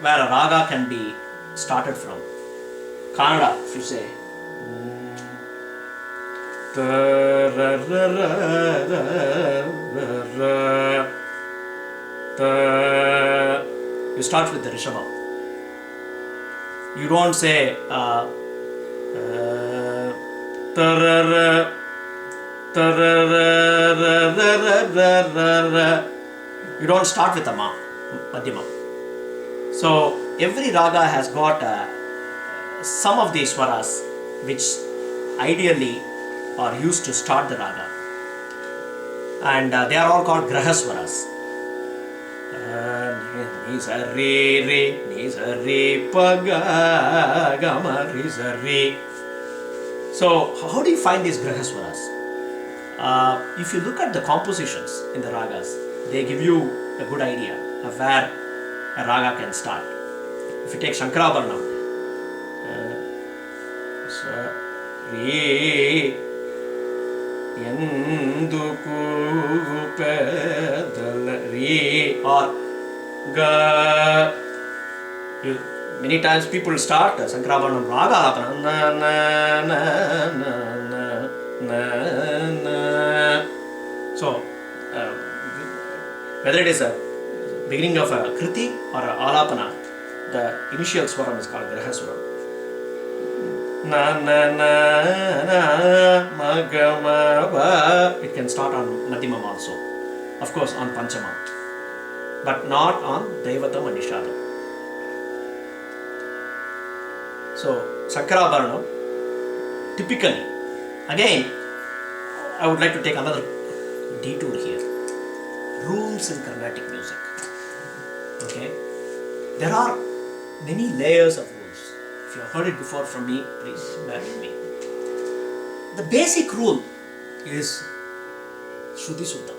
where a raga can be started from. Kannada, if you say. You start with the Rishabha. You don't say you don't start with a Madhyama. So every raga has got some of these swaras which ideally are used to start the raga, and they are all called Graha Swaras. Ni sa re re, ni sa re pa ga ga ma re sa re. So how do you find these Graha Swaras? If you look at the compositions in the ragas, they give you a good idea of where a raga can start. If you take Shankarabaranam, sa re Yanduku pedal re or ga. Many times people start Sankarabaranam raga na na na na na na. So whether it is a beginning of a kriti or a alapana, the initial swaram is called Graha Swaram. Na na na na ma ga ma ba. It can start on Madhyamam also, of course on Panchamam, but not on Daivatam and Nishadam. So Sankarabaranam, typically, again, I would like to take another detour here. Rules in Carnatic music. Okay, there are many layers of rules. If you have heard it before from me, please bear with me. The basic rule is Shruti Suddha.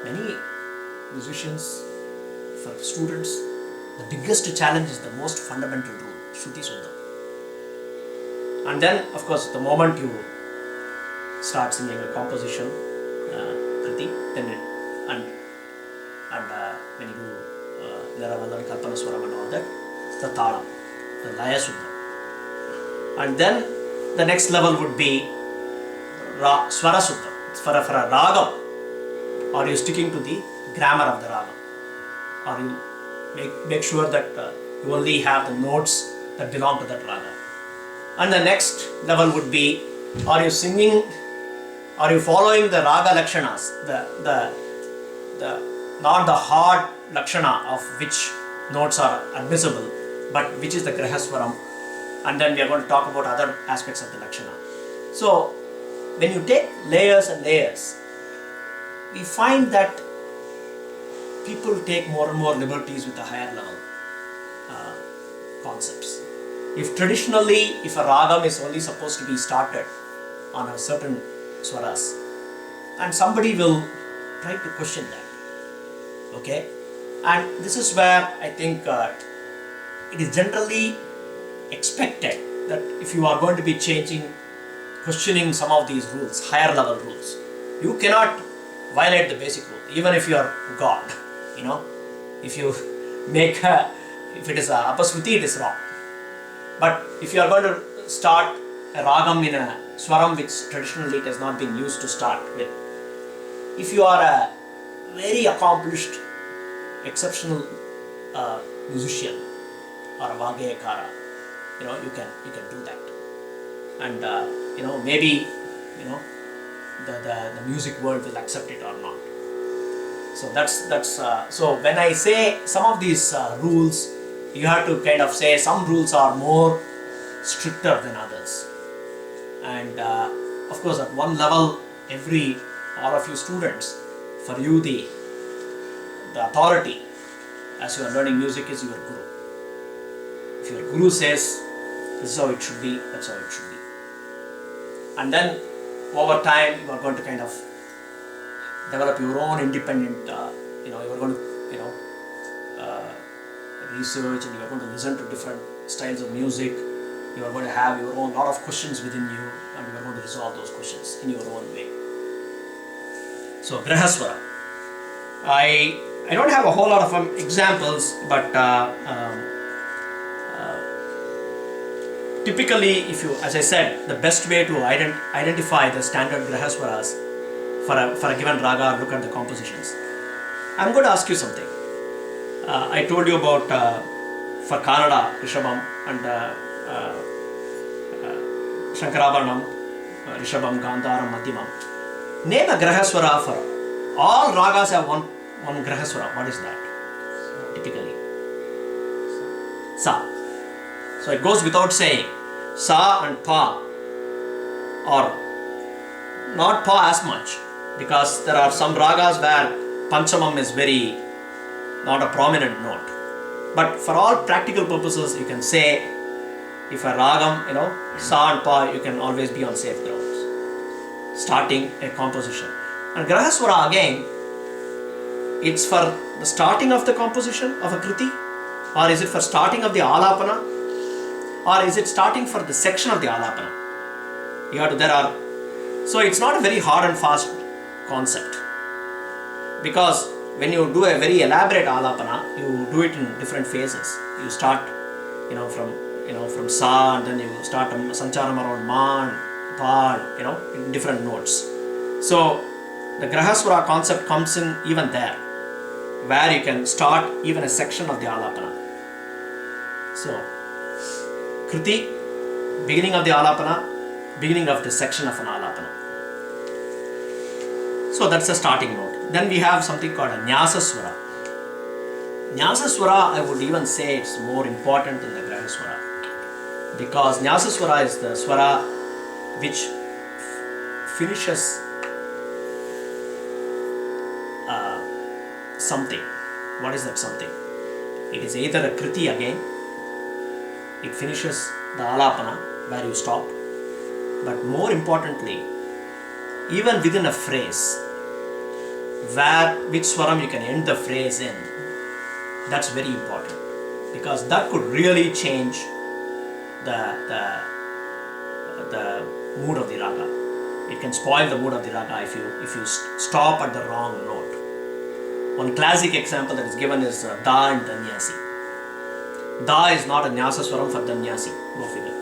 Many musicians, for students, the biggest challenge is the most fundamental rule, Shruti Suddha. And then, of course, the moment you start singing a composition, Kriti, then when you do Niravalan, Kalpana Swaram and all that, the Talam, the Laya Suddha. And then the next level would be Swara Suddha. For a ragam, are you sticking to the grammar of the raga? Or you make sure that you only have the notes that belong to that raga? And the next level would be, are you singing, are you following the raga lakshanas, not the hard lakshana of which notes are admissible, but which is the Grahaswaram, and then we are going to talk about other aspects of the lakshana. So when you take layers and layers, we find that people take more and more liberties with the higher level concepts. If traditionally, if a ragam is only supposed to be started on a certain swaras, and somebody will try to question that, okay, and this is where I think it is generally expected that if you are going to be questioning some of these rules, higher level rules, you cannot violate the basic rule, even if you are God. If you if it is a apasruti, it is wrong. But if you are going to start a ragam in a swaram which traditionally it has not been used to start with, if you are a very accomplished, exceptional musician or a vagayakara, you can do that, and maybe the music world will accept it or not. So that's so when I say some of these rules, you have to kind of say some rules are more stricter than others, and of course at one level, all of you students, for you the authority as you are learning music is your guru. If your guru says this is how it should be, that's how it should be. And then over time you are going to kind of develop your own independent, you are going to research, and you are going to listen to different styles of music. You are going to have your own lot of questions within you, and you are going to resolve those questions in your own way. So Grahaswara, I I don't have a whole lot of examples, but typically, if you, as I said, the best way to identify the standard Grahaswaras for a given raga, look at the compositions. I'm going to ask you something. I told you about for Kannada, Rishabham and Shankarabharanam, Rishabham, Gandharam, Madhyamam. Name a Grahaswara for all ragas have one Grahaswara. What is that? Typically, Sa. So it goes without saying, Sa and Pa or not Pa as much, because there are some ragas where Panchamam is very not a prominent note. But for all practical purposes, you can say, if a ragam, Sa and Pa, you can always be on safe grounds. Starting a composition. And Grahaswara again, it's for the starting of the composition of a Kriti, or is it for starting of the Alapana, or is it starting for the section of the Alapana? So it's not a very hard and fast concept, because when you do a very elaborate Alapana, you do it in different phases. You start, from Sa, and then you start Sancharam around Ma and Pa, in different notes. So the Grahaswara concept comes in even there, where you can start even a section of the Alapana. So Kriti, beginning of the Alapana, beginning of the section of an Alapana. So that's a starting note. Then we have something called a Nyasaswara. Nyasaswara, I would even say it's more important than the Grahaswara, because Nyasaswara is the swara which finishes something. What is that something? It is either a Kriti again, it finishes the Alapana where you stop, but more importantly, even within a phrase, which swaram you can end the phrase in, that's very important, because that could really change the mood of the raga. It can spoil the mood of the raga if you stop at the wrong note. One classic example that is given is Da and Danyasi. Da is not a Nyasa swaram for Danyasi. Go figure.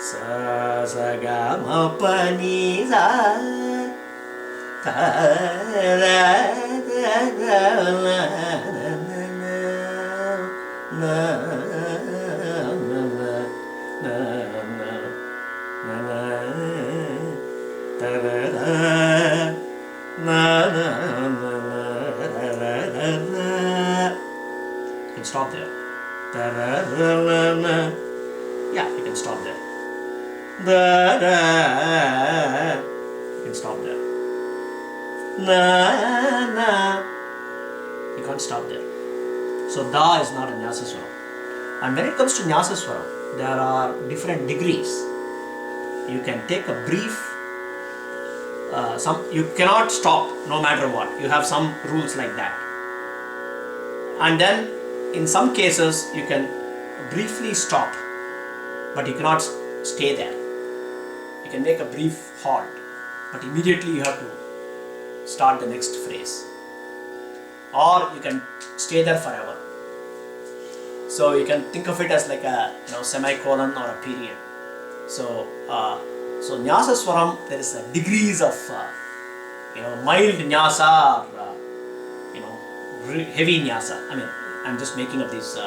Sa sa ga ma pa ni sa ta ra ra ra na you can stop there. Yeah, you can stop there. You can stop there. You can't stop there. So Da is not a Nyasa swaram. And when it comes to Nyasa swaram, there are different degrees. You can take a brief. You cannot stop no matter what. You have some rules like that. And then in some cases you can briefly stop, but you cannot stay there. You can make a brief halt, but immediately you have to start the next phrase. Or you can stay there forever. So you can think of it as like a semicolon or a period. So Nyasa swaram, there is a degrees of mild Nyasa or heavy Nyasa. I mean, I'm just making up these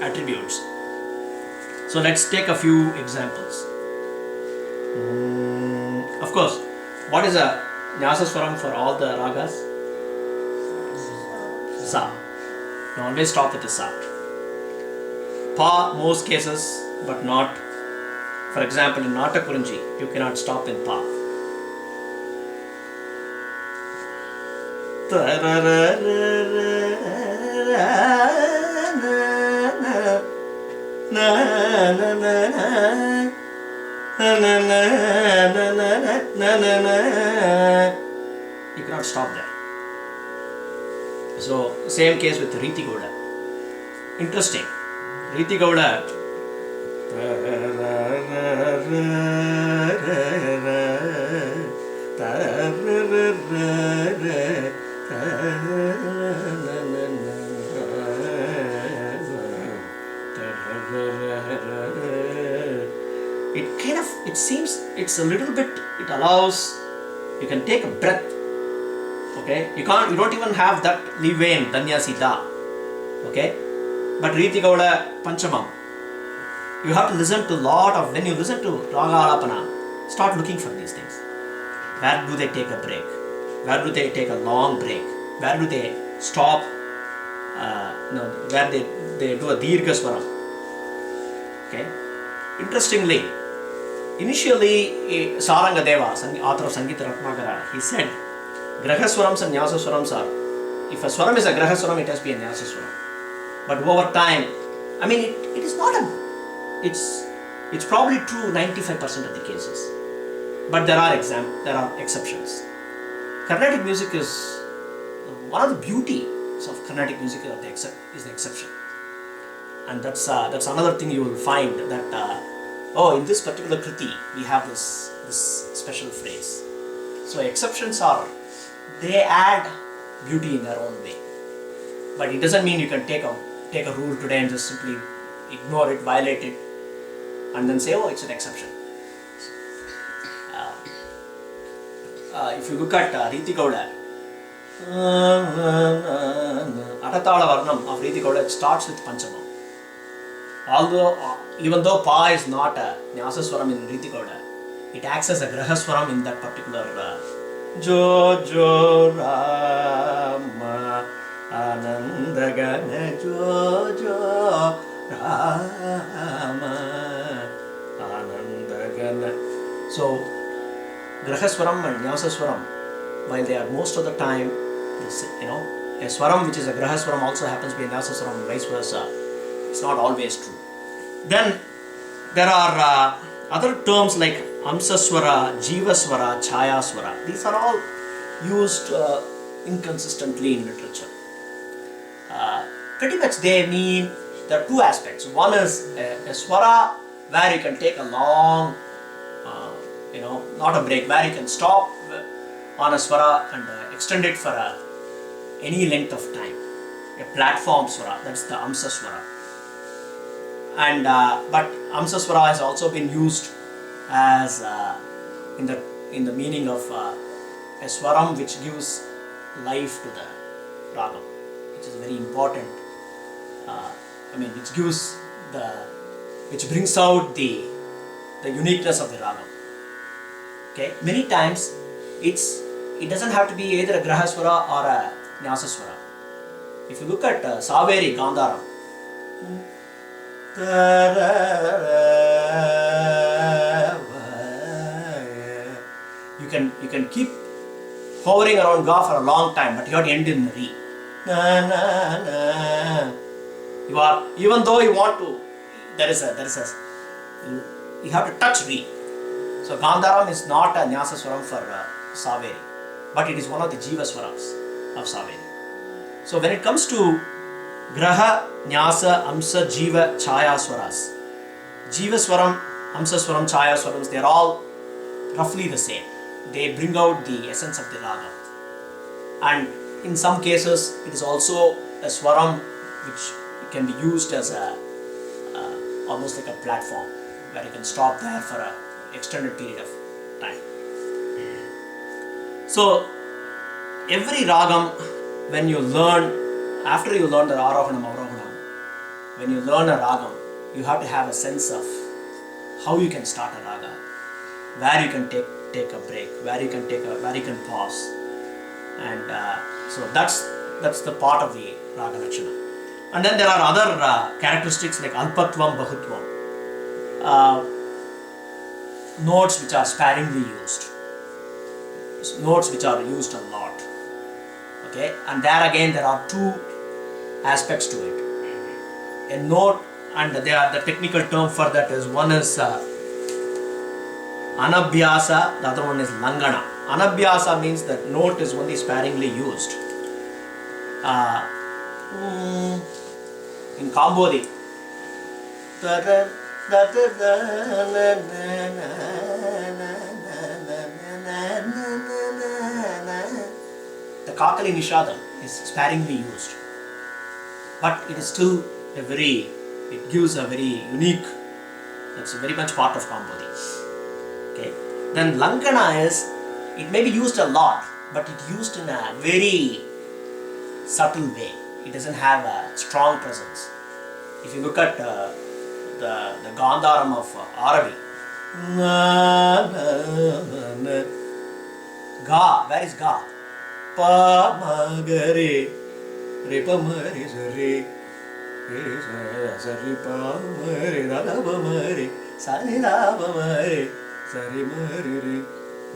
attributes. So let's take a few examples. Of course, what is a Nyasa swaram for all the ragas? Sa. You always stop with the Sa. Pa, most cases, but not. For example, in Nata Kurinji, you cannot stop in Pa. You cannot stop there. So, same case with Riti Gowda. Interesting. Riti Gowda. it seems it's a little bit, it allows, you can take a breath. Okay, you don't even have that leeway in Danyasida. Okay, but Riti Gauda Panchamam, you have to listen to when you listen to Raga Alapana, start looking for these things. Where do they take a break? Where do they take a long break? Where do they stop? Where they do a Dirgha Swaram. Okay, interestingly, initially Sarangadeva, author of Sangita Ratnagara, he said Graha Swarams and Nyasa Swarams are, if a Swaram is a Graha Swaram, it has to be a Nyasa Swaram. But over time, I mean, it is not it's probably true 95% of the cases. But there are exceptions. Carnatic music is, one of the beauties of Carnatic music is the exception. And that's another thing you will find, that in this particular kriti we have this special phrase. So exceptions they add beauty in their own way. But it doesn't mean you can take a rule today and just simply ignore it, violate it, and then say, it's an exception. If you look at Riti Gauda, Atatala Varnam of Riti Gauda, it starts with Panchamam. Even though Pa is not a Nyasa Swaram in Riti Gauda, it acts as a Graha Swaram in that particular Jo Jo Rama Anandagana Jo Jo Rama Anandagana. So Graha Swaram and Nyasa Swaram, while they are most of the time, a Swaram which is a Graha Swaram also happens to be a Nyasa Swaram and vice versa. It's not always true. Then there are other terms like Amsa Swara, Jiva Swara, Chaya Swara. These are all used inconsistently in literature. Pretty much they mean, there are two aspects. One is a Swara where you can take a long, not a break, where you can stop on a Swara and extend it for any length of time. A platform Swara, that's the Amsa Swara. And but Amsa Swara has also been used as in the meaning of a Swaram which gives life to the Ragam, which is very important. Which brings out the uniqueness of the Ragam. Okay, many times it doesn't have to be either a Graha Swara or a Nyasa Swara. If you look at Saveri Gandharam, you can keep hovering around Ga for a long time, but you have to end in Re. Even though you want to, you have to touch Re. So Gandharam is not a Nyasa Swaram for Saveri, but it is one of the Jiva Swarams of Saveri. So when it comes to Graha, Nyasa, Amsa, Jiva, Chaya Swaras, Jiva Swaram, Amsa Swaram, Chaya Swarams, they are all roughly the same. They bring out the essence of the Raga. And in some cases, it is also a Swaram which can be used as almost like a platform where you can stop there for an extended period of time. So every Ragam, when you learn, after you learn the Arohanam, Avrohanam, when you learn a Ragam, you have to have a sense of how you can start a Raga, where you can take a break, where you can pause, and so that's the part of the Raga Lakshana. And then there are other characteristics like Alpatvam, Bahutvam, notes which are sparingly used, notes which are used a lot. Okay, and there again there are two aspects to it. A note, and the technical term for that is, one is Anabhyasa, the other one is Langana. Anabhyasa means that note is only sparingly used. In Kambodi, the Kakali Nishadam is sparingly used, but it is still it gives a very unique That's very much part of Kambodi. Okay. Then Lankana is, it may be used a lot, but it used in a very subtle way. It doesn't have a strong presence. If you look at the Gandharam of Arabi, Ga, where is Ga? Pa ma ga re, re pa ma re sa re, re sa re pa ma re, ra ga pa ma re, sa re ra pa ma re, sa re ma re re,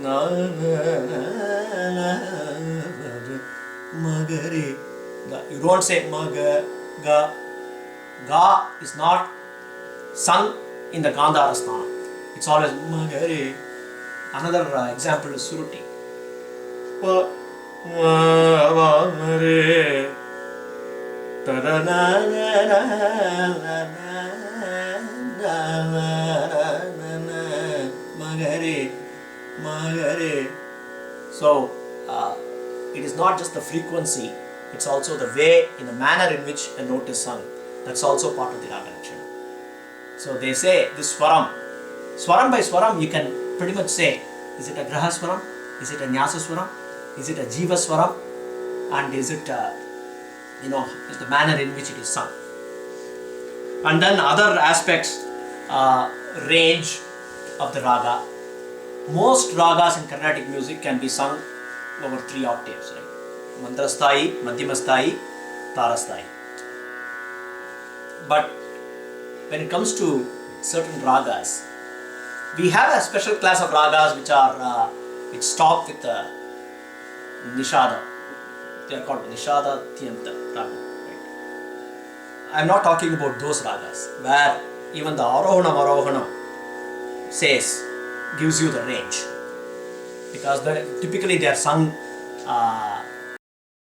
na ma ga re. You don't say ma ga, ga. Ga is not sung in the Gandhara Sthana. It's always ma ga re. Another example is Suruti. Pa ma ma re, ta da na na na na na na ma ga re, ma ga re. So it is not just the frequency, it's also the way, in the manner in which a note is sung. That's also part of the Raga Lakshana. So they say this Swaram by Swaram, you can pretty much say, is it a Graha Swaram? Is it a Nyasa Swaram? Is it a Jiva Swaram? And is it, is the manner in which it is sung? And then other aspects, range of the Raga. Most Ragas in Carnatic music can be sung over 3 octaves, right? Mantrasthai, Madhyamasthayi, Tarasthai. But when it comes to certain Ragas, we have a special class of Ragas which stop with Nishada. They are called Nishada Tyanta Raga. Right? I am not talking about those Ragas where even the Arohanam Arohanam gives you the range. Because typically they are sung